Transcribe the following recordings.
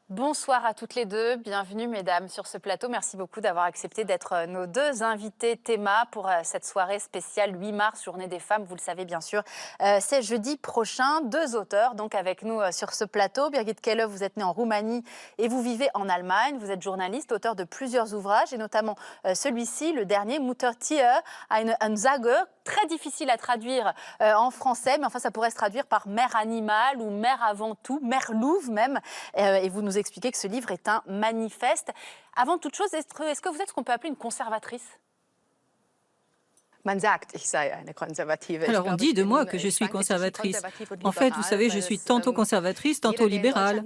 Bonsoir à toutes les deux, bienvenue mesdames sur ce plateau. Merci beaucoup d'avoir accepté d'être nos deux invités théma pour cette soirée spéciale 8 mars, Journée des femmes, vous le savez bien sûr. C'est jeudi prochain, deux auteurs donc avec nous sur ce plateau. Birgit Kehle, vous êtes née en Roumanie et vous vivez en Allemagne. Vous êtes journaliste, auteur de plusieurs ouvrages et notamment celui-ci, le dernier, Muttertier, ein Sage, très difficile à traduire en français, mais enfin ça pourrait se traduire par mère animale ou mère avant tout, mère louve même. Et vous nous expliquez que ce livre est un manifeste. Avant toute chose, est-ce que vous êtes ce qu'on peut appeler une conservatrice ? Alors on dit de moi que je suis conservatrice. En fait, vous savez, je suis tantôt conservatrice, tantôt libérale.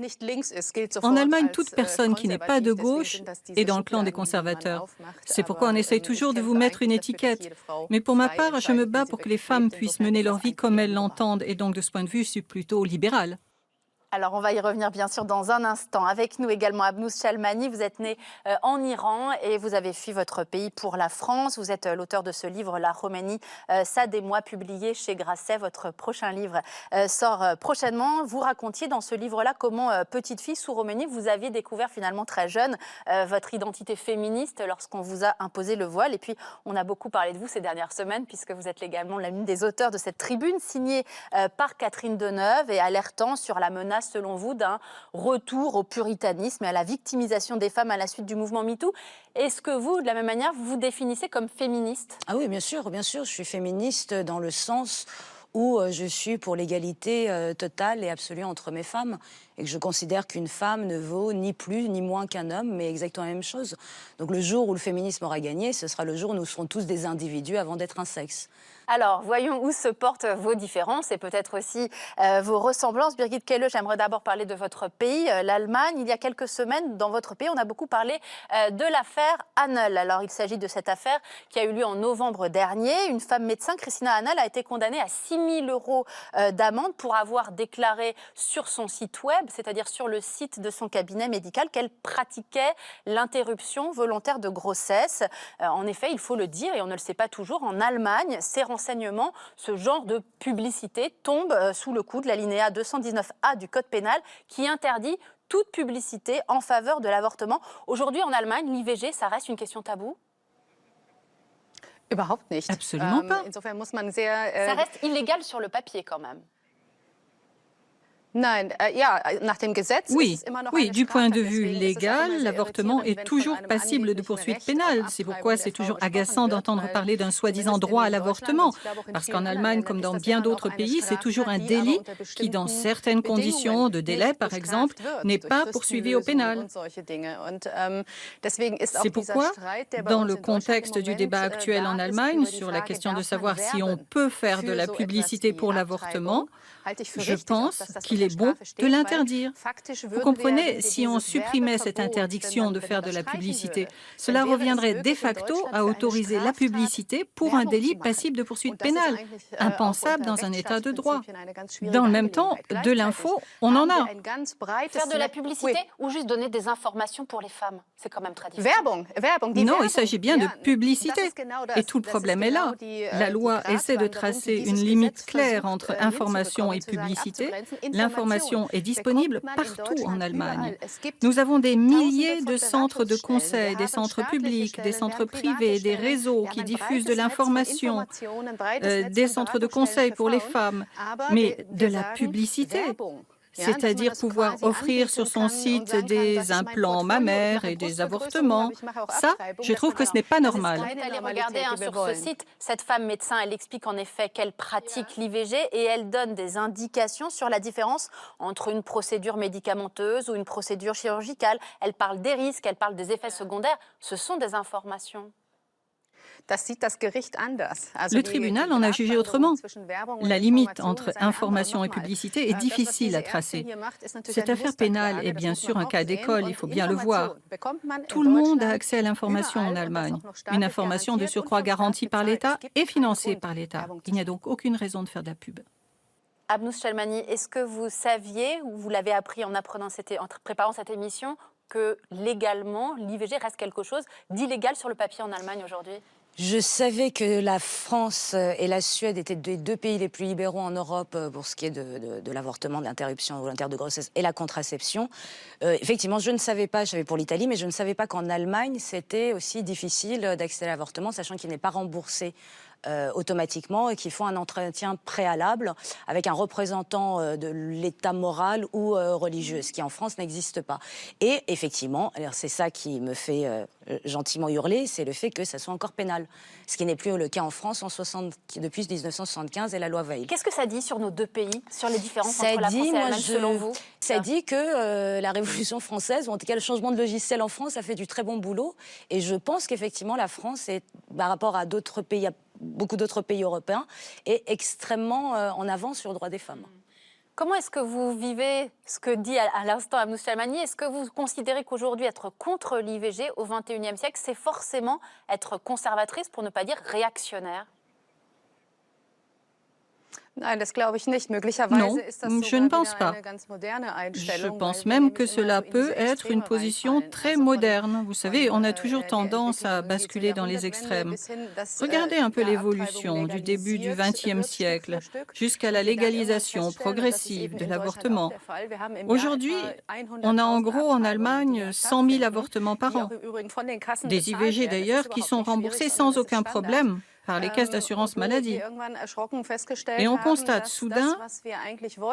En Allemagne, toute personne qui n'est pas de gauche est dans le clan des conservateurs. C'est pourquoi on essaye toujours de vous mettre une étiquette. Mais pour ma part, je me bats pour que les femmes puissent mener leur vie comme elles l'entendent. Et donc, de ce point de vue, je suis plutôt libérale. Alors, on va y revenir bien sûr dans un instant. Avec nous également Abnous Shalmani, vous êtes né en Iran et vous avez fui votre pays pour la France. Vous êtes l'auteur de ce livre, La Roumanie, ça des mois, publié chez Grasset. Votre prochain livre sort prochainement. Vous racontiez dans ce livre-là comment, petite fille sous Roumanie, vous aviez découvert finalement très jeune votre identité féministe lorsqu'on vous a imposé le voile. Et puis, on a beaucoup parlé de vous ces dernières semaines puisque vous êtes également l'une des auteurs de cette tribune signée par Catherine Deneuve et alertant sur la menace selon vous, d'un retour au puritanisme et à la victimisation des femmes à la suite du mouvement MeToo. Est-ce que vous, de la même manière, vous vous définissez comme féministe ? Ah oui, bien sûr, je suis féministe dans le sens où je suis pour l'égalité totale et absolue entre mes femmes et que je considère qu'une femme ne vaut ni plus ni moins qu'un homme, mais exactement la même chose. Donc le jour où le féminisme aura gagné, ce sera le jour où nous serons tous des individus avant d'être un sexe. Alors, voyons où se portent vos différences et peut-être aussi vos ressemblances. Birgit Kehle, j'aimerais d'abord parler de votre pays, l'Allemagne. Il y a quelques semaines, dans votre pays, on a beaucoup parlé de l'affaire Hanel. Alors, il s'agit de cette affaire qui a eu lieu en novembre dernier. Une femme médecin, Christina Hanel, a été condamnée à 6 000 € d'amende pour avoir déclaré sur son site web, c'est-à-dire sur le site de son cabinet médical, qu'elle pratiquait l'interruption volontaire de grossesse. En effet, il faut le dire, et on ne le sait pas toujours, en Allemagne, ces renseignements, ce genre de publicité tombe sous le coup de l'alinéa 219A du Code pénal qui interdit toute publicité en faveur de l'avortement. Aujourd'hui, en Allemagne, l'IVG, ça reste une question taboue ? Absolument pas. Ça reste illégal sur le papier quand même. Oui, du point de vue légal, l'avortement est toujours passible de poursuites pénales. C'est pourquoi c'est toujours agaçant d'entendre parler d'un soi-disant droit à l'avortement. Parce qu'en Allemagne, comme dans bien d'autres pays, c'est toujours un délit qui, dans certaines conditions de délai, par exemple, n'est pas poursuivi au pénal. C'est pourquoi, dans le contexte du débat actuel en Allemagne sur la question de savoir si on peut faire de la publicité pour l'avortement, je pense qu'il est bon de l'interdire. Vous comprenez, si on supprimait cette interdiction de faire de la publicité, cela reviendrait de facto à autoriser la publicité pour un délit passible de poursuite pénale, impensable dans un état de droit. Dans le même temps, de l'info, on en a. Faire de la publicité ou juste donner des informations pour les femmes, c'est quand même très différent. Non, il s'agit bien de publicité. Et tout le problème est là. La loi essaie de tracer une limite claire entre information et publicité. L'information est disponible partout en Allemagne. Nous avons des milliers de centres de conseil, des centres publics, des centres privés, des réseaux qui diffusent de l'information, des centres de conseil pour les femmes, mais de la publicité. C'est-à-dire pouvoir offrir sur son site des implants mammaires et des avortements. Ça, je trouve que ce n'est pas normal. Allez regarder sur ce site, cette femme médecin, elle explique en effet qu'elle pratique l'IVG et elle donne des indications sur la différence entre une procédure médicamenteuse ou une procédure chirurgicale. Elle parle des risques, elle parle des effets secondaires. Ce sont des informations. Le tribunal en a jugé autrement. La limite entre information et publicité est difficile à tracer. Cette affaire pénale est bien sûr un cas d'école, il faut bien le voir. Tout le monde a accès à l'information en Allemagne. Une information de surcroît garantie par l'État et financée par l'État. Il n'y a donc aucune raison de faire de la pub. Abnous Shalmani, est-ce que vous saviez, ou vous l'avez appris en préparant cette émission, que légalement, l'IVG reste quelque chose d'illégal sur le papier en Allemagne aujourd'hui ? Je savais que la France et la Suède étaient les deux pays les plus libéraux en Europe pour ce qui est de l'avortement, de l'interruption volontaire de grossesse et la contraception. Effectivement, je ne savais pas, je savais pour l'Italie, mais je ne savais pas qu'en Allemagne, c'était aussi difficile d'accéder à l'avortement, sachant qu'il n'est pas remboursé automatiquement et qu'il faut un entretien préalable avec un représentant de l'état moral ou religieux, ce qui en France n'existe pas. Et effectivement, c'est ça qui me fait gentiment hurler, c'est le fait que ça soit encore pénal, ce qui n'est plus le cas en France depuis 1975 et la loi Veil. Qu'est-ce que ça dit sur nos deux pays, sur les différences entre la France et l'Allemagne selon vous? Ça dit que la Révolution française, ou en tout cas le changement de logiciel en France, a fait du très bon boulot. Et je pense qu'effectivement la France, est, par rapport à d'autres pays, beaucoup d'autres pays européens, est extrêmement en avance sur le droit des femmes. Comment est-ce que vous vivez ce que dit à l'instant Amous Shalmani? Est-ce que vous considérez qu'aujourd'hui, être contre l'IVG au XXIe siècle, c'est forcément être conservatrice, pour ne pas dire réactionnaire? Non, je ne pense pas. Je pense même que cela peut être une position très moderne. Vous savez, on a toujours tendance à basculer dans les extrêmes. Regardez un peu l'évolution du début du XXe siècle jusqu'à la légalisation progressive de l'avortement. Aujourd'hui, on a en gros en Allemagne 100 000 avortements par an. Des IVG d'ailleurs qui sont remboursés sans aucun problème par les caisses d'assurance maladie. Et on constate soudain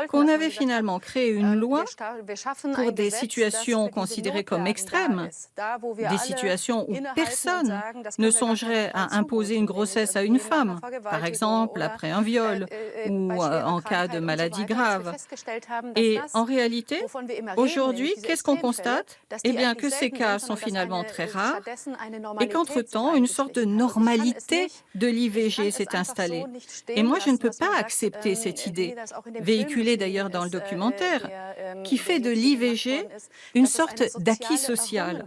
qu'on avait finalement créé une loi pour des situations considérées comme extrêmes, des situations où personne ne songerait à imposer une grossesse à une femme, par exemple après un viol ou en cas de maladie grave. Et en réalité, aujourd'hui, qu'est-ce qu'on constate? Eh bien que ces cas sont finalement très rares et qu'entre-temps, une sorte de normalité de l'IVG s'est installée. Et moi, je ne peux pas accepter cette idée, véhiculée d'ailleurs dans le documentaire, qui fait de l'IVG une sorte d'acquis social.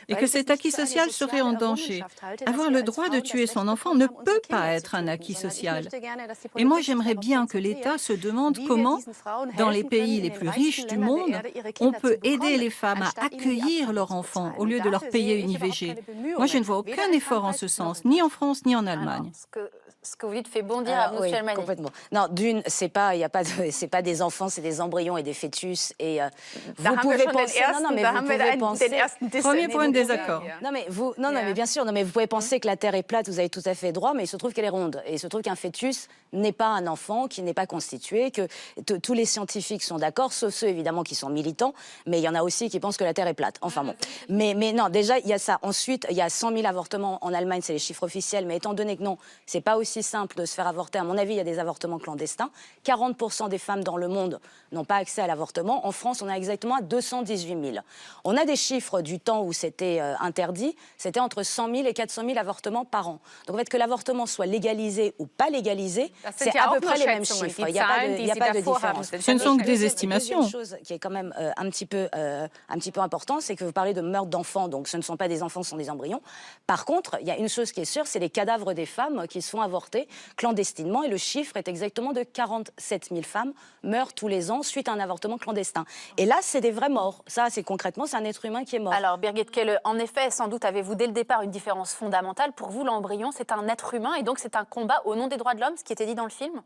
Et que cet acquis social serait en danger. Avoir le droit de tuer son enfant ne peut pas être un acquis social. Et moi, j'aimerais bien que l'État se demande comment, dans les pays les plus riches du monde, on peut aider les femmes à accueillir leurs enfants au lieu de leur payer une IVG. Moi, je ne vois aucun effort en ce sens, ni en France, ni en Allemagne. Alors, ce que vous dites fait bondir à Amous Shalmani. Complètement. Non, d'une, c'est pas des enfants, c'est des embryons et des fœtus. Et vous pouvez penser. Premier point de désaccord. Mais bien sûr, mais vous pouvez penser que la Terre est plate. Vous avez tout à fait droit, mais il se trouve qu'elle est ronde. Et il se trouve qu'un fœtus n'est pas un enfant, qui n'est pas constitué, que tous les scientifiques sont d'accord, sauf ceux évidemment qui sont militants. Mais il y en a aussi qui pensent que la Terre est plate. Enfin bon. Mais non, déjà il y a ça. Ensuite, il y a 100 000 avortements en Allemagne, c'est les chiffres officiels. Mais étant donné que non, c'est pas aussi simple de se faire avorter. À mon avis, il y a des avortements clandestins. 40% des femmes dans le monde n'ont pas accès à l'avortement. En France, on a exactement 218 000. On a des chiffres du temps où c'était interdit. C'était entre 100 000 et 400 000 avortements par an. Donc, en fait, que l'avortement soit légalisé ou pas légalisé, c'est à peu près les mêmes chiffres. Il n'y a pas de différence. Ce ne sont que des estimations. Une chose qui est quand même un petit peu important, c'est que vous parlez de meurtre d'enfants. Donc, ce ne sont pas des enfants, ce sont des embryons. Par contre, il y a une chose qui est sûre, c'est les cadavres des femmes qui se font avorter clandestinement. Et le chiffre est exactement de 47 000 femmes meurent tous les ans suite à un avortement clandestin. Et là, c'est des vrais morts. Ça, c'est concrètement, c'est un être humain qui est mort. Alors, Birgit Kehle, en effet, sans doute avez-vous dès le départ une différence fondamentale. Pour vous, l'embryon, c'est un être humain et donc c'est un combat au nom des droits de l'homme, ce qui était dit dans le film?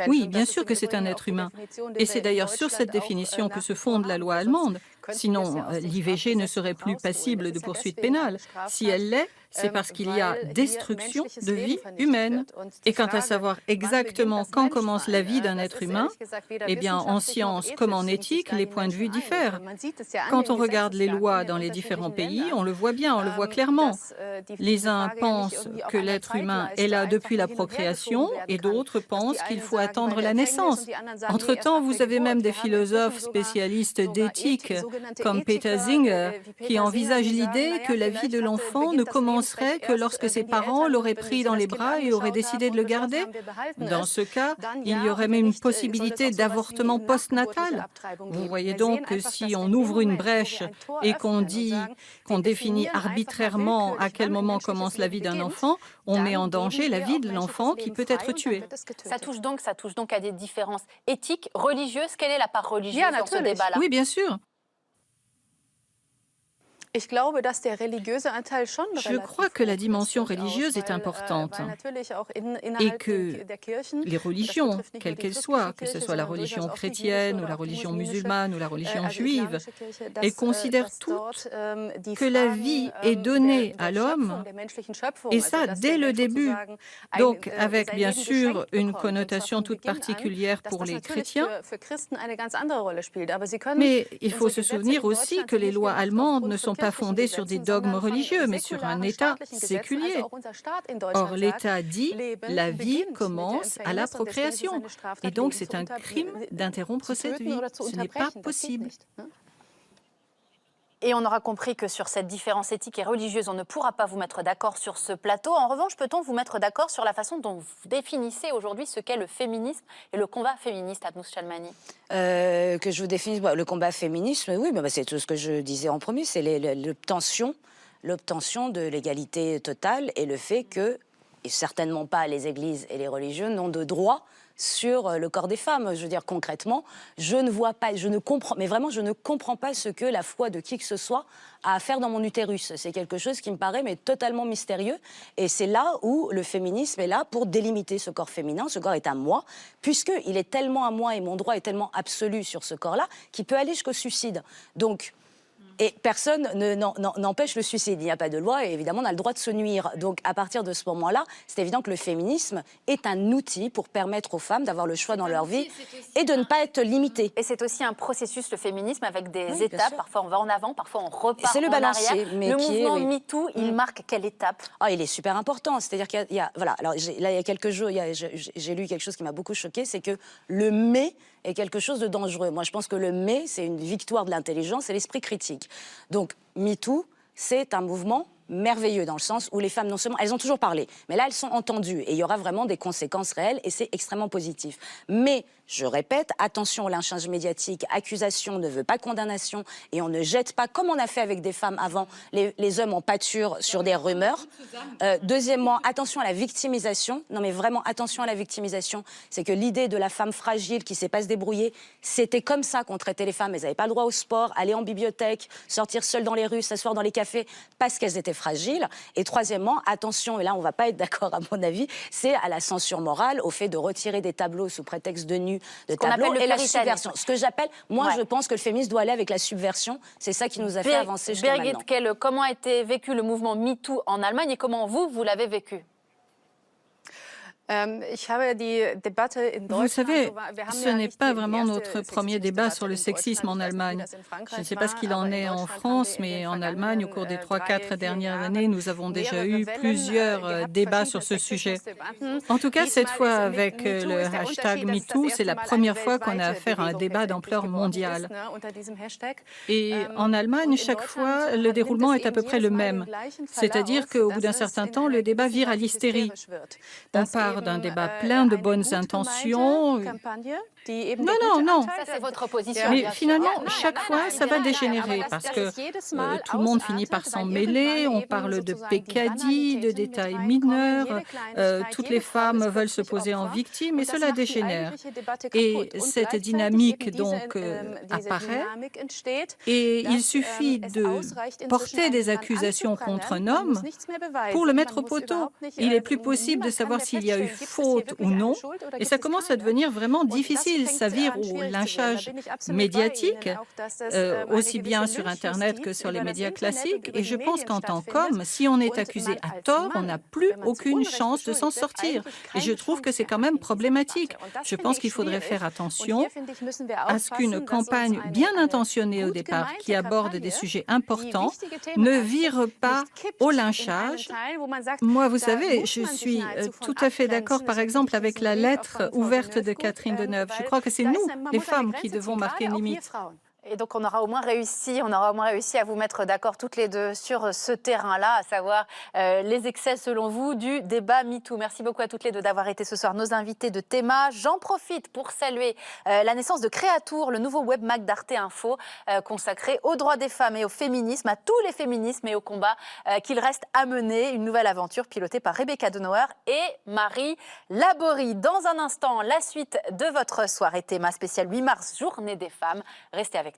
Oui, bien sûr que c'est un être humain. Et c'est d'ailleurs sur cette définition que se fonde la loi allemande. Sinon, l'IVG ne serait plus passible de poursuites pénales. Si elle l'est, c'est parce qu'il y a destruction de vie humaine. Et quant à savoir exactement quand commence la vie d'un être humain, eh bien, en science comme en éthique, les points de vue diffèrent. Quand on regarde les lois dans les différents pays, on le voit bien, on le voit clairement. Les uns pensent que l'être humain est là depuis la procréation et d'autres pensent qu'il faut attendre la naissance. Entre-temps, vous avez même des philosophes spécialistes d'éthique, comme Peter Singer, qui envisagent l'idée que la vie de l'enfant ne commencerait que lorsque ses parents l'auraient pris dans les bras et auraient décidé de le garder. Dans ce cas, il y aurait même une possibilité d'avortement postnatal. Vous voyez donc que si on ouvre une brèche et qu'on définit arbitrairement à quel moment commence la vie d'un enfant, on met en danger la vie de l'enfant qui peut être tué. Ça touche donc à des différences éthiques, religieuses. Quelle est la part religieuse dans ce débat-là? Oui, bien sûr. Je crois que la dimension religieuse est importante et que les religions, quelles qu'elles soient, que ce soit la religion chrétienne ou la religion musulmane ou la religion juive, elles considèrent toutes que la vie est donnée à l'homme, et ça dès le début. Donc avec bien sûr une connotation toute particulière pour les chrétiens, mais il faut se souvenir aussi que les lois allemandes ne sont pas fondées sur des dogmes religieux, mais sur un État séculier. Or, l'État dit « la vie commence à la procréation ». Et donc, c'est un crime d'interrompre cette vie. Ce n'est pas possible. Et on aura compris que sur cette différence éthique et religieuse, on ne pourra pas vous mettre d'accord sur ce plateau. En revanche, peut-on vous mettre d'accord sur la façon dont vous définissez aujourd'hui ce qu'est le féminisme et le combat féministe, Abnous Chalmani? Que je vous définisse le combat féministe, oui, c'est tout ce que je disais en premier, c'est l'obtention de l'égalité totale et le fait que, et certainement pas les églises et les religieux, n'ont de droit sur le corps des femmes. Je veux dire, concrètement, je ne vois pas, je ne comprends, mais vraiment, je ne comprends pas ce que la foi de qui que ce soit a à faire dans mon utérus. C'est quelque chose qui me paraît mais totalement mystérieux. Et c'est là où le féminisme est là pour délimiter ce corps féminin. Ce corps est à moi, puisqu'il est tellement à moi et mon droit est tellement absolu sur ce corps-là qu'il peut aller jusqu'au suicide. Donc, et personne n'empêche le suicide. Il n'y a pas de loi et évidemment, on a le droit de se nuire. Donc, à partir de ce moment-là, c'est évident que le féminisme est un outil pour permettre aux femmes d'avoir le choix dans leur vie et de ne pas être limitées. Et c'est aussi un processus, le féminisme, avec des étapes. Parfois, on va en avant, parfois, on repart c'est le balancier, en arrière. Mais le mouvement MeToo, il marque quelle étape? Il est super important. C'est-à-dire qu'il y a voilà. Alors, là, il y a quelques jours, j'ai lu quelque chose qui m'a beaucoup choquée, c'est que le « mais » est quelque chose de dangereux. Moi, je pense que le « mais », c'est une victoire de l'intelligence et l'esprit critique. Donc, MeToo, c'est un mouvement merveilleux dans le sens où les femmes, non seulement, elles ont toujours parlé, mais là, elles sont entendues et il y aura vraiment des conséquences réelles et c'est extrêmement positif. Mais, je répète, attention au lynchage médiatique, accusation ne veut pas condamnation et on ne jette pas, comme on a fait avec des femmes avant, les hommes en pâture sur des rumeurs. Deuxièmement, attention à la victimisation. Non mais vraiment, attention à la victimisation. C'est que l'idée de la femme fragile qui ne sait pas se débrouiller, c'était comme ça qu'on traitait les femmes. Elles n'avaient pas le droit au sport, aller en bibliothèque, sortir seules dans les rues, s'asseoir dans les cafés, parce qu'elles étaient fragiles. Et troisièmement, attention, et là on ne va pas être d'accord à mon avis, c'est à la censure morale, au fait de retirer des tableaux sous prétexte de nu, de tableaux et la subversion. Ce que j'appelle, moi je pense que le féminisme doit aller avec la subversion. C'est ça qui nous a fait avancer jusqu'à maintenant. Birgit Kelle, comment a été vécu le mouvement MeToo en Allemagne et comment vous l'avez vécu? Vous savez, ce n'est pas vraiment notre premier débat sur le sexisme en Allemagne. Je ne sais pas ce qu'il en est en France, mais en Allemagne, au cours des 3-4 dernières années, nous avons déjà eu plusieurs débats sur ce sujet. En tout cas, cette fois, avec le hashtag MeToo, c'est la première fois qu'on a affaire à un débat d'ampleur mondiale. Et en Allemagne, chaque fois, le déroulement est à peu près le même. C'est-à-dire qu'au bout d'un certain temps, le débat vire à l'hystérie. On part d'un débat plein de bonnes intentions. Non. Ça, c'est votre position. Mais finalement, chaque fois, ça va dégénérer parce que tout le monde finit par s'en mêler. On parle de peccadilles, de détails mineurs. Toutes les femmes veulent se poser en victime et cela dégénère. Et cette dynamique, donc, apparaît. Et il suffit de porter des accusations contre un homme pour le mettre au poteau. Il n'est plus possible de savoir s'il y a eu faute ou non. Et ça commence à devenir vraiment difficile. Ça vire au lynchage médiatique, aussi bien sur Internet que sur les médias classiques. Et je pense qu'en tant qu'homme, si on est accusé à tort, on n'a plus aucune chance de s'en sortir. Et je trouve que c'est quand même problématique. Je pense qu'il faudrait faire attention à ce qu'une campagne bien intentionnée au départ, qui aborde des sujets importants, ne vire pas au lynchage. Moi, vous savez, je suis tout à fait d'accord, par exemple, avec la lettre ouverte de Catherine Deneuve. Je crois que c'est nous, les femmes, qui devons marquer une limite. Et donc, on aura au moins réussi à vous mettre d'accord toutes les deux sur ce terrain-là, à savoir les excès, selon vous, du débat MeToo. Merci beaucoup à toutes les deux d'avoir été ce soir nos invités de Théma. J'en profite pour saluer la naissance de Créatour, le nouveau webmag d'Arte Info, consacré aux droits des femmes et au féminisme, à tous les féminismes et au combat qu'il reste à mener. Une nouvelle aventure pilotée par Rebecca Denauer et Marie Laborie. Dans un instant, la suite de votre soirée Théma spéciale 8 mars, Journée des femmes. Restez avec nous.